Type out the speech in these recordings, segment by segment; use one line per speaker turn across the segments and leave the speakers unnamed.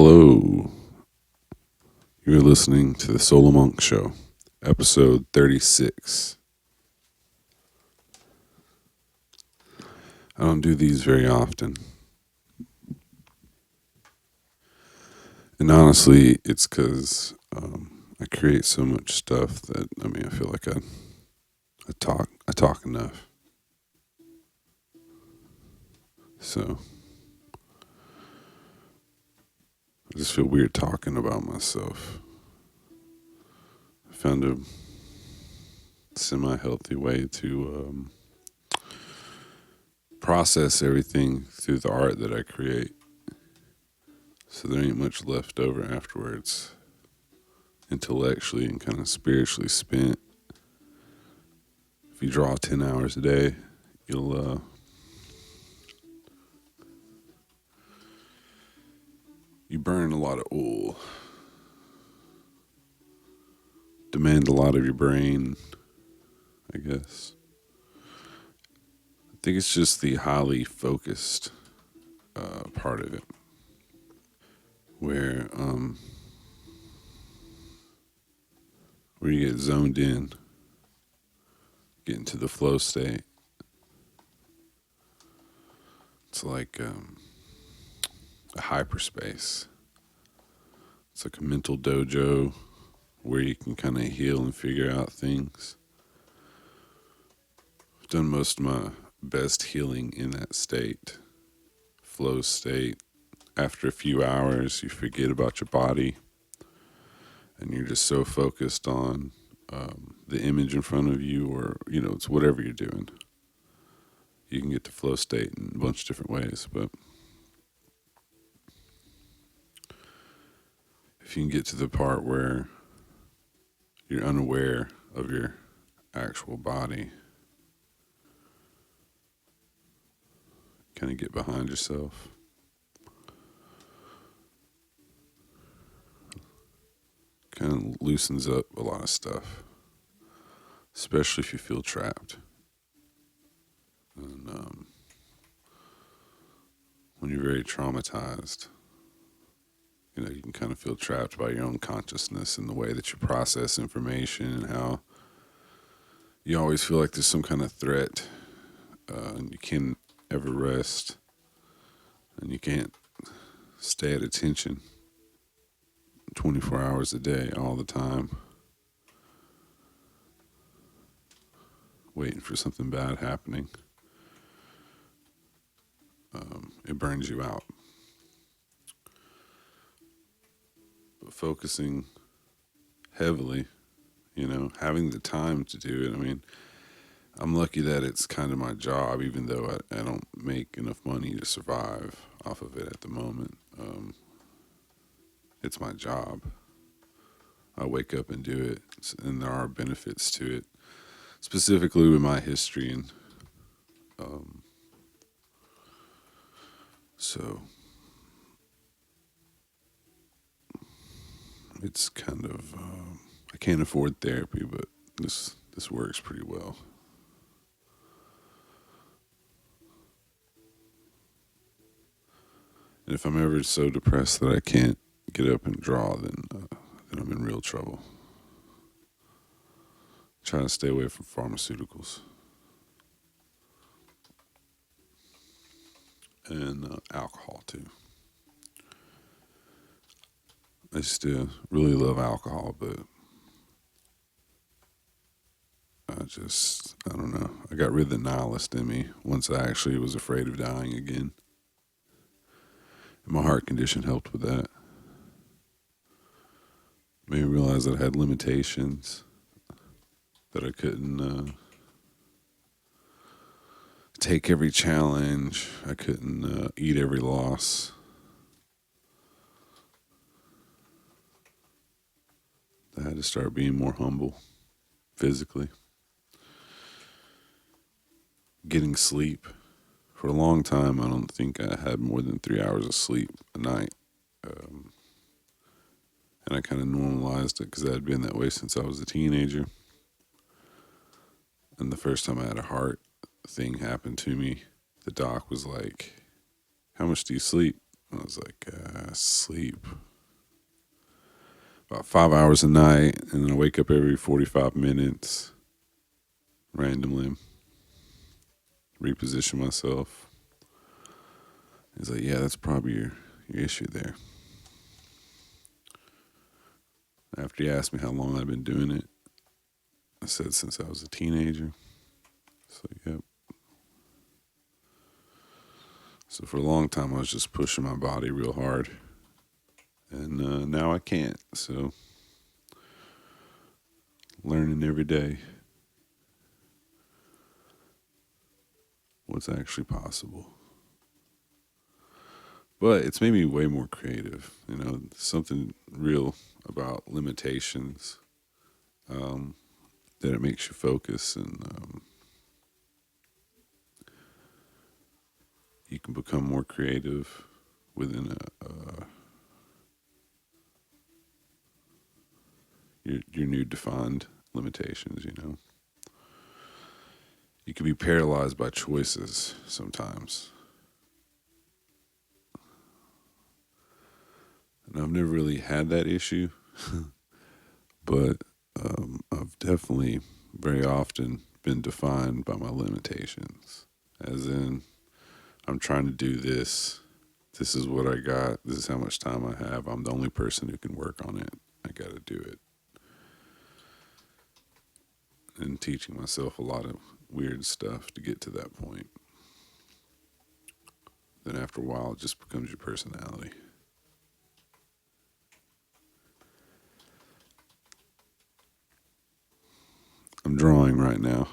Hello, you're listening to the Solo Monk Show, episode 36. I don't do these very often. And honestly, it's because I create so much stuff that, I feel like I talk enough. So I just feel weird talking about myself. I found a semi-healthy way to process everything through the art that I create. So there ain't much left over afterwards, intellectually and kind of spiritually spent. If you draw 10 hours a day, you'll you burn a lot of oil, demand a lot of your brain, I guess. I think it's just the highly focused part of it, where you get zoned in, get into the flow state. It's like a hyperspace. It's like a mental dojo where you can kind of heal and figure out things. I've done most of my best healing in that state, flow state. After a few hours, you forget about your body and you're just so focused on the image in front of you, or, it's whatever you're doing. You can get to flow state in a bunch of different ways, but if you can get to the part where you're unaware of your actual body, kind of get behind yourself, kind of loosens up a lot of stuff, especially if you feel trapped. And when you're very traumatized, you can kind of feel trapped by your own consciousness and the way that you process information, and how you always feel like there's some kind of threat, and you can't ever rest, and you can't stay at attention 24 hours a day, all the time, waiting for something bad happening. It burns you out. But focusing heavily, having the time to do it. I'm lucky that it's kind of my job, even though I don't make enough money to survive off of it at the moment. It's my job. I wake up and do it, and there are benefits to it, specifically with my history. And so it's kind of, I can't afford therapy, but this works pretty well. And if I'm ever so depressed that I can't get up and draw, then I'm in real trouble. Trying to stay away from pharmaceuticals and alcohol too. I used to really love alcohol, but I don't know. I got rid of the nihilist in me once I actually was afraid of dying again. And my heart condition helped with that. Made me realize that I had limitations, that I couldn't take every challenge, I couldn't eat every loss. I had to start being more humble physically. Getting sleep. For a long time, I don't think I had more than 3 hours of sleep a night. And I kind of normalized it because I had been that way since I was a teenager. And the first time I had a heart thing happen to me, the doc was like, "How much do you sleep?" I was like, sleep about 5 hours a night, and then I wake up every 45 minutes randomly, reposition myself. He's like, yeah, that's probably your issue there. After he asked me how long I'd been doing it, I said since I was a teenager. So, yep. So for a long time, I was just pushing my body real hard, and now I can't. So learning every day what's actually possible. But it's made me way more creative. Something real about limitations, that it makes you focus, and you can become more creative within your new defined limitations. You can be paralyzed by choices sometimes. And I've never really had that issue, but I've definitely very often been defined by my limitations. As in, I'm trying to do this. This is what I got. This is how much time I have. I'm the only person who can work on it. I got to do it. And teaching myself a lot of weird stuff to get to that point. Then after a while, it just becomes your personality. I'm drawing right now.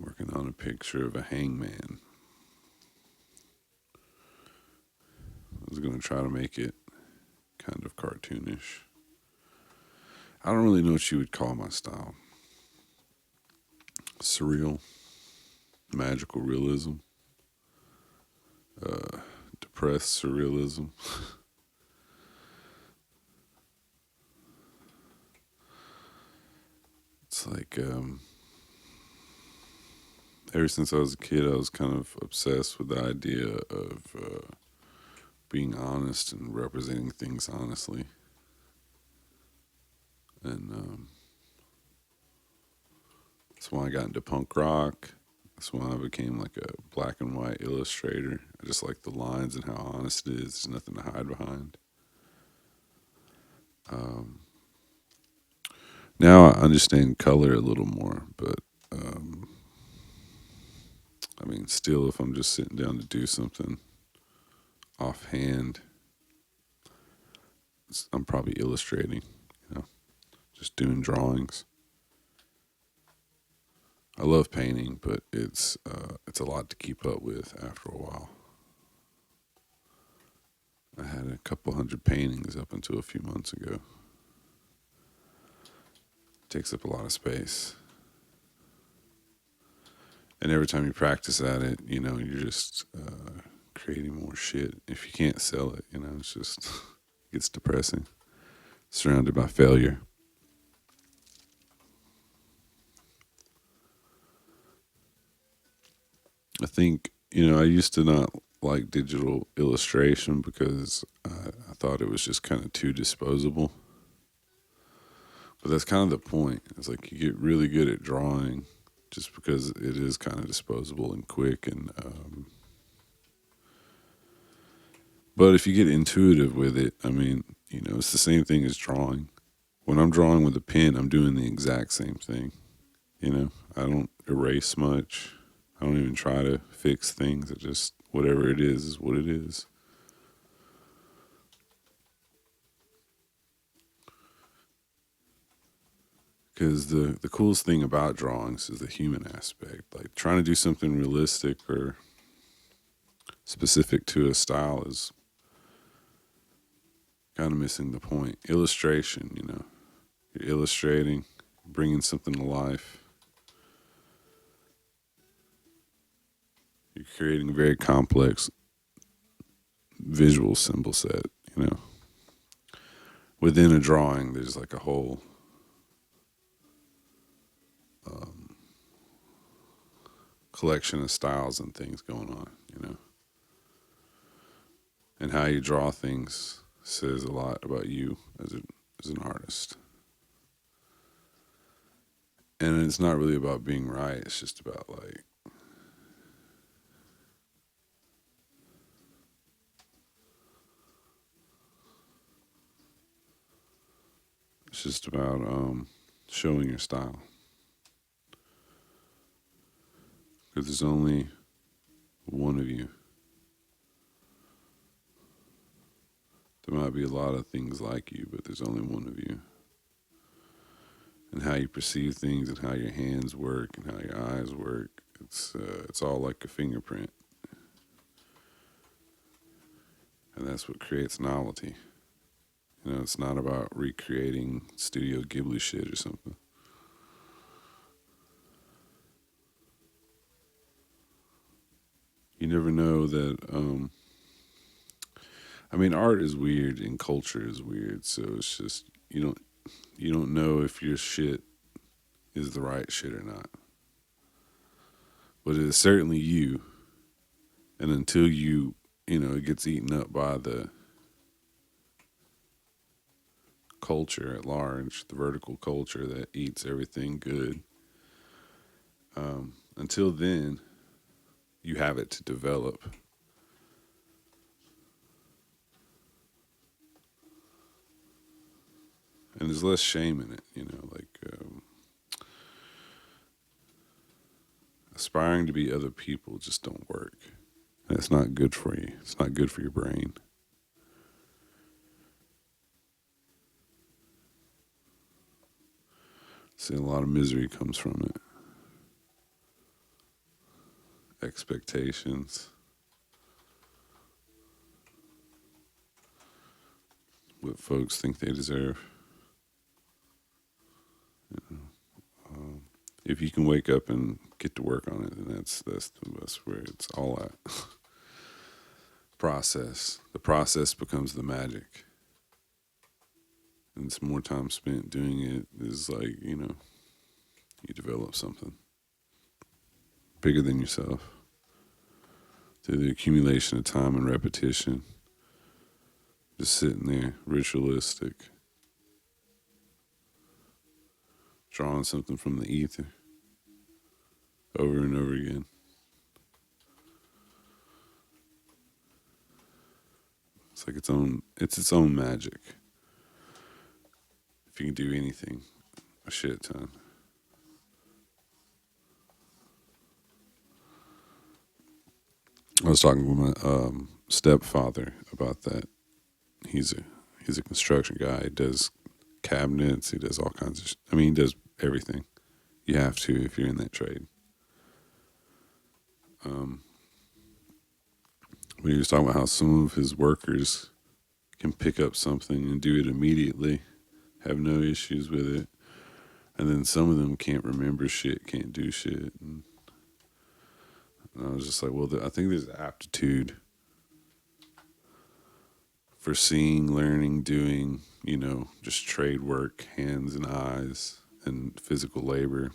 Working on a picture of a hangman. I was going to try to make it kind of cartoonish. I don't really know what you would call my style. Surreal, magical realism, depressed surrealism. It's like ever since I was a kid, I was kind of obsessed with the idea of being honest and representing things honestly. And that's why I got into punk rock. That's why I became like a black and white illustrator. I just like the lines and how honest it is. There's nothing to hide behind. Um, Now I understand color a little more, but um, I mean, still, if I'm just sitting down to do something offhand, I'm probably illustrating, just doing drawings. I love painting, but it's a lot to keep up with after a while. I had a couple hundred paintings up until a few months ago. It takes up a lot of space. And every time you practice at it, you're just creating more shit. If you can't sell it, it's just it gets depressing. Surrounded by failure. I think, I used to not like digital illustration because I thought it was just kind of too disposable. But that's kind of the point. It's like you get really good at drawing just because it is kind of disposable and quick. But if you get intuitive with it, I mean, it's the same thing as drawing. When I'm drawing with a pen, I'm doing the exact same thing. I don't erase much. I don't even try to fix things. It just, whatever it is what it is. Because the coolest thing about drawings is the human aspect. Like trying to do something realistic or specific to a style is kind of missing the point. Illustration, you're illustrating, bringing something to life. You're creating a very complex visual symbol set, Within a drawing, there's like a whole collection of styles and things going on, and how you draw things says a lot about you as an artist. And it's not really about being right. It's just about like it's just about showing your style. Because there's only one of you. There might be a lot of things like you, but there's only one of you. And how you perceive things, and how your hands work, and how your eyes work, it's all like a fingerprint, and that's what creates novelty. It's not about recreating Studio Ghibli shit or something. You never know that. I mean, art is weird and culture is weird, so it's just you don't know if your shit is the right shit or not. But it is certainly you, and until it gets eaten up by the culture at large, the vertical culture that eats everything good. Until then, you have it to develop. And there's less shame in it, like aspiring to be other people just don't work. And it's not good for you. It's not good for your brain. See, a lot of misery comes from it. Expectations. What folks think they deserve. If you can wake up and get to work on it, then that's where it's all at. Process. The process becomes the magic. And it's more time spent doing it is like, you develop something bigger than yourself through the accumulation of time and repetition. Just sitting there, ritualistic, drawing something from the ether over and over again. It's like it's its own magic. If you can do anything, a shit ton. I was talking with my stepfather about that. He's a construction guy. He does cabinets. He does all kinds of. He does everything. You have to if you're in that trade. But he was talking about how some of his workers can pick up something and do it immediately, have no issues with it, and then some of them can't remember shit, can't do shit. And I was just like, well, I think there's aptitude for seeing, learning, doing, just trade work, hands and eyes, and physical labor.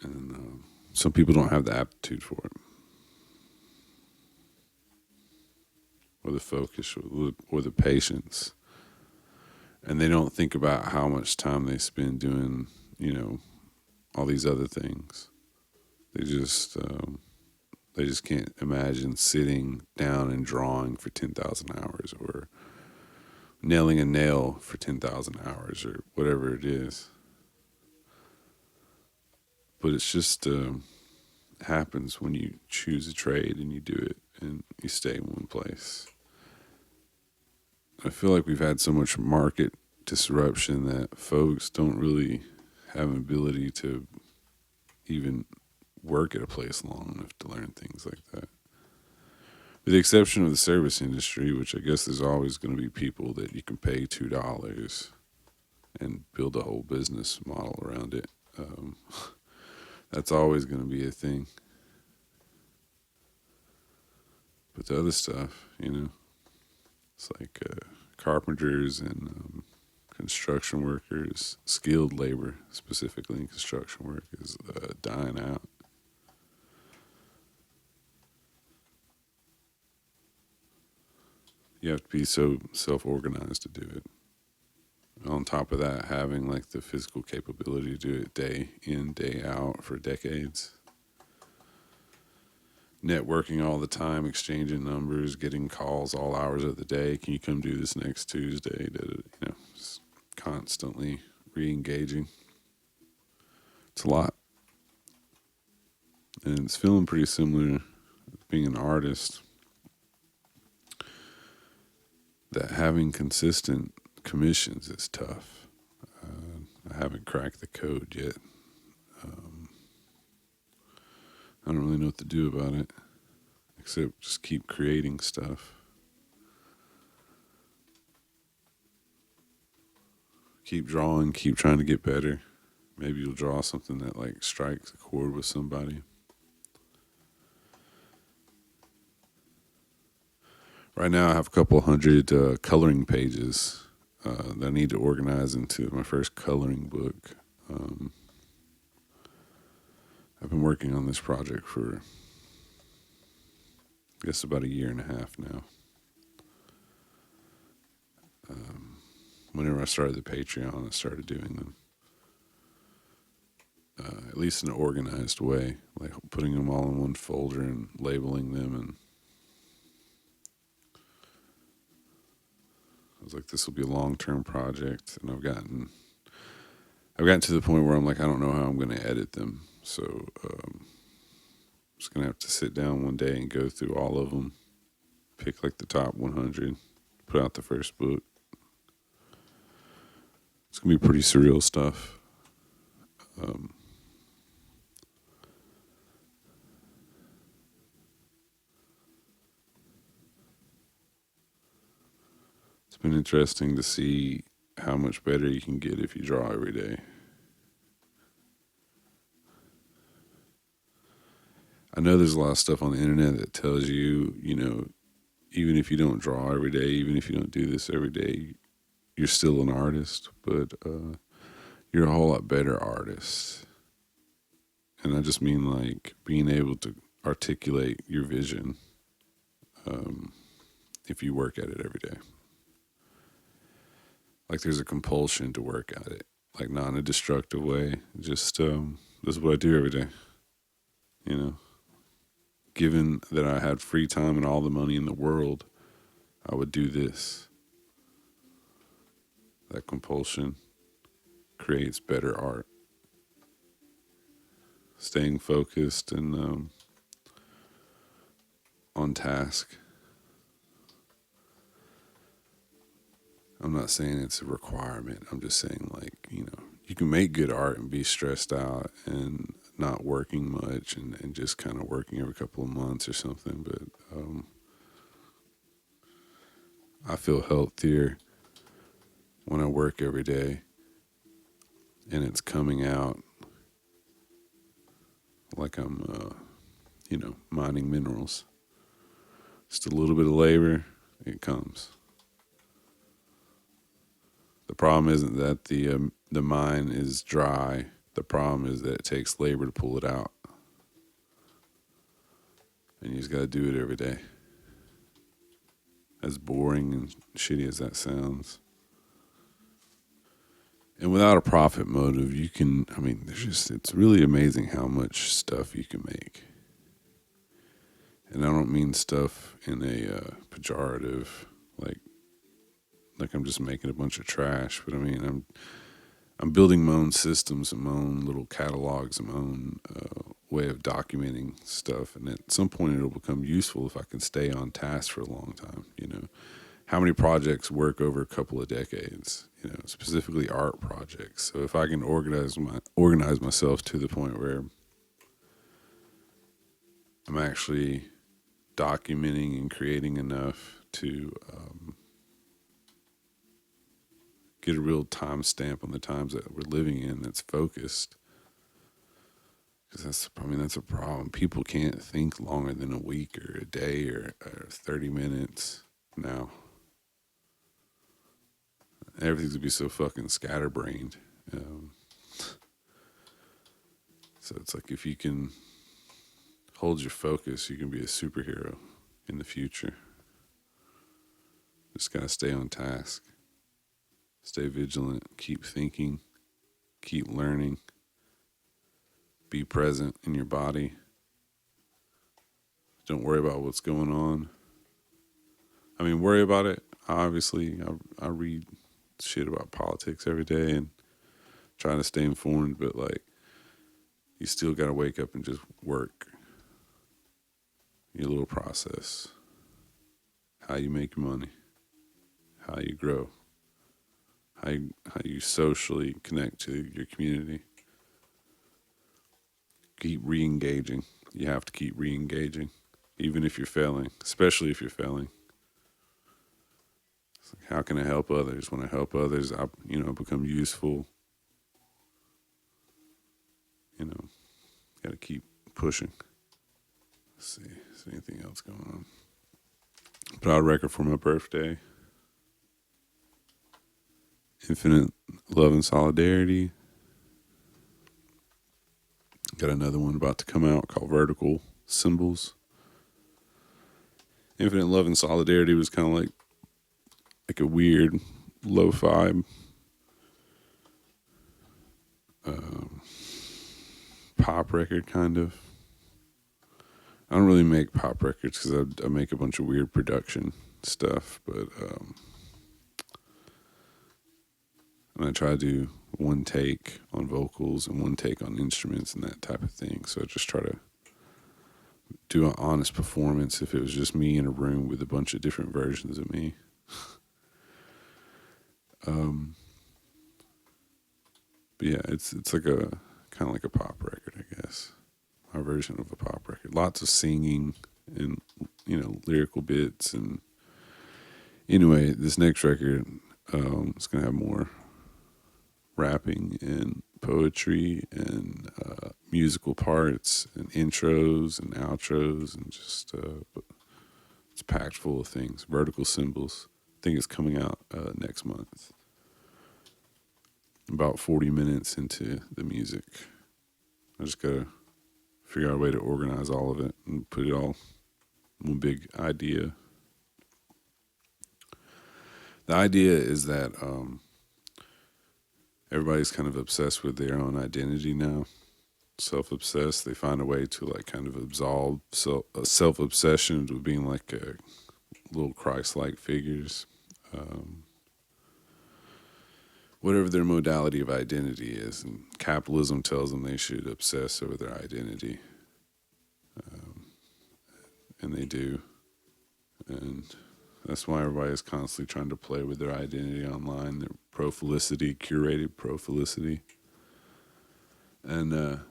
And some people don't have the aptitude for it, or the focus, or the patience. And they don't think about how much time they spend doing, all these other things. They just can't imagine sitting down and drawing for 10,000 hours, or nailing a nail for 10,000 hours, or whatever it is. But it's just happens when you choose a trade and you do it and you stay in one place. I feel like we've had so much market disruption that folks don't really have an ability to even work at a place long enough to learn things like that. With the exception of the service industry, which I guess there's always going to be people that you can pay $2 and build a whole business model around it. That's always going to be a thing. But the other stuff, it's like carpenters and construction workers, skilled labor specifically in construction work, is dying out. You have to be so self-organized to do it. On top of that, having like the physical capability to do it day in, day out for decades. Networking all the time, exchanging numbers, getting calls all hours of the day. Can you come do this next Tuesday? Just constantly re-engaging. It's a lot, and it's feeling pretty similar being an artist. That having consistent commissions is tough. I haven't cracked the code yet. I don't really know what to do about it, except just keep creating stuff. Keep drawing, keep trying to get better. Maybe you'll draw something that like strikes a chord with somebody. Right now, I have a couple hundred coloring pages that I need to organize into my first coloring book. I've been working on this project for, I guess, about a year and a half now. Whenever I started the Patreon, I started doing them. At least in an organized way, like putting them all in one folder and labeling them. And I was like, this will be a long-term project. And I've gotten to the point where I'm like, I don't know how I'm going to edit them. So I'm just going to have to sit down one day and go through all of them, pick like the top 100, put out the first book. It's going to be pretty surreal stuff. It's been interesting to see how much better you can get if you draw every day. I know there's a lot of stuff on the internet that tells you, even if you don't draw every day, even if you don't do this every day, you're still an artist, but you're a whole lot better artist. And I just mean like being able to articulate your vision if you work at it every day. Like there's a compulsion to work at it, like not in a destructive way. Just this is what I do every day, Given that I had free time and all the money in the world, I would do this. That compulsion creates better art. Staying focused and on task. I'm not saying it's a requirement. I'm just saying, like, you can make good art and be stressed out and not working much and just kind of working every couple of months or something. But I feel healthier when I work every day and it's coming out like I'm, mining minerals. Just a little bit of labor, it comes. The problem isn't that the mine is dry. The problem is that it takes labor to pull it out. And you just got to do it every day. As boring and shitty as that sounds. And without a profit motive, it's really amazing how much stuff you can make. And I don't mean stuff in a pejorative, like I'm just making a bunch of trash, but I mean, I'm building my own systems and my own little catalogs and my own way of documenting stuff. And at some point it'll become useful if I can stay on task for a long time. How many projects work over a couple of decades, specifically art projects. So if I can organize myself to the point where I'm actually documenting and creating enough to get a real time stamp on the times that we're living in that's focused. Because that's a problem. People can't think longer than a week or a day or 30 minutes now. Everything's gonna be so fucking scatterbrained. Um, so it's like if you can hold your focus, you can be a superhero in the future. Just gotta stay on task, stay vigilant, keep thinking, keep learning, be present in your body. Don't worry about what's going on. I mean, worry about it. Obviously, I read shit about politics every day and trying to stay informed, but like, you still got to wake up and just work your little process. How you make money, how you grow, how you socially connect to your community. Keep re-engaging. You have to keep re-engaging, even if you're failing, especially if you're failing. It's like, how can I help others? When I help others, I become useful. Got to keep pushing. Let's see, is there anything else going on? Put out a record for my birthday. Infinite Love and Solidarity. Got another one about to come out called Vertical Symbols. Infinite Love and Solidarity was kind of like a weird lo-fi pop record, kind of. I don't really make pop records because I make a bunch of weird production stuff, but and I try to do one take on vocals and one take on instruments and that type of thing. So I just try to do an honest performance if it was just me in a room with a bunch of different versions of me. But yeah, it's like a kind of like a pop record, I guess. My version of a pop record. Lots of singing and lyrical bits. And anyway, this next record is gonna have more rapping and poetry and musical parts and intros and outros and just it's packed full of things. Vertical Symbols. I think it's coming out next month. About 40 minutes into the music. I just gotta figure out a way to organize all of it and put it all in one big idea. The idea is that everybody's kind of obsessed with their own identity now. Self-obsessed. They find a way to like kind of absolve self-obsession with being like a little Christ-like figures. Whatever their modality of identity is, and capitalism tells them they should obsess over their identity, and they do, and that's why everybody is constantly trying to play with their identity online, their pro-felicity, curated pro-felicity, and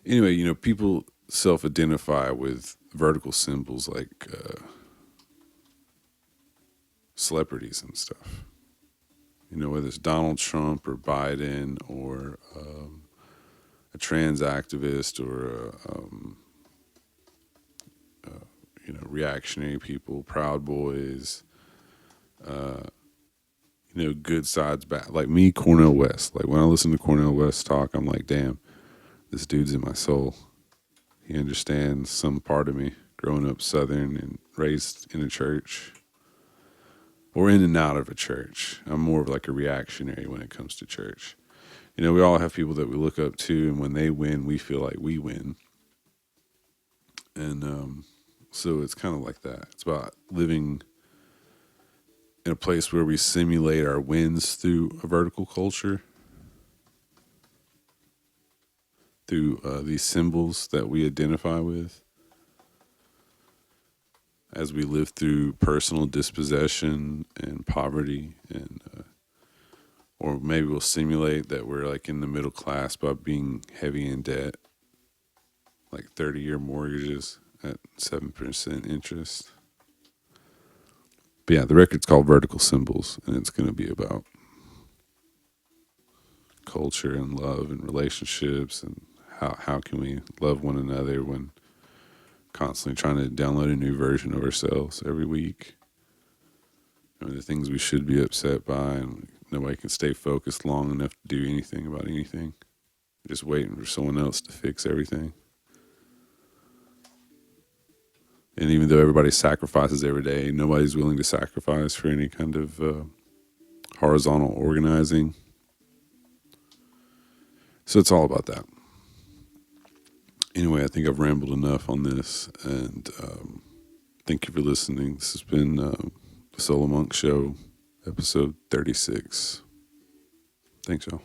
anyway, people self-identify with vertical symbols like celebrities and stuff. Whether it's Donald Trump or Biden or a trans activist or reactionary people, Proud Boys, good sides, bad. Like me, Cornel West. Like when I listen to Cornel West talk, I'm like, damn, this dude's in my soul. He understands some part of me, growing up Southern and raised in a church. Or in and out of a church. I'm more of like a reactionary when it comes to church. We all have people that we look up to, and when they win, we feel like we win. And so it's kind of like that. It's about living in a place where we simulate our wins through a vertical culture, through these symbols that we identify with. As we live through personal dispossession and poverty, and or maybe we'll simulate that we're like in the middle class by being heavy in debt, like 30-year mortgages at 7% interest. But yeah, the record's called Vertical Symbols, and it's going to be about culture and love and relationships, and how can we love one another when constantly trying to download a new version of ourselves every week. the things we should be upset by, and nobody can stay focused long enough to do anything about anything. Just waiting for someone else to fix everything. And even though everybody sacrifices every day, nobody's willing to sacrifice for any kind of horizontal organizing. So it's all about that. Anyway, I think I've rambled enough on this, and thank you for listening. This has been the Solo Monk Show, episode 36. Thanks, y'all.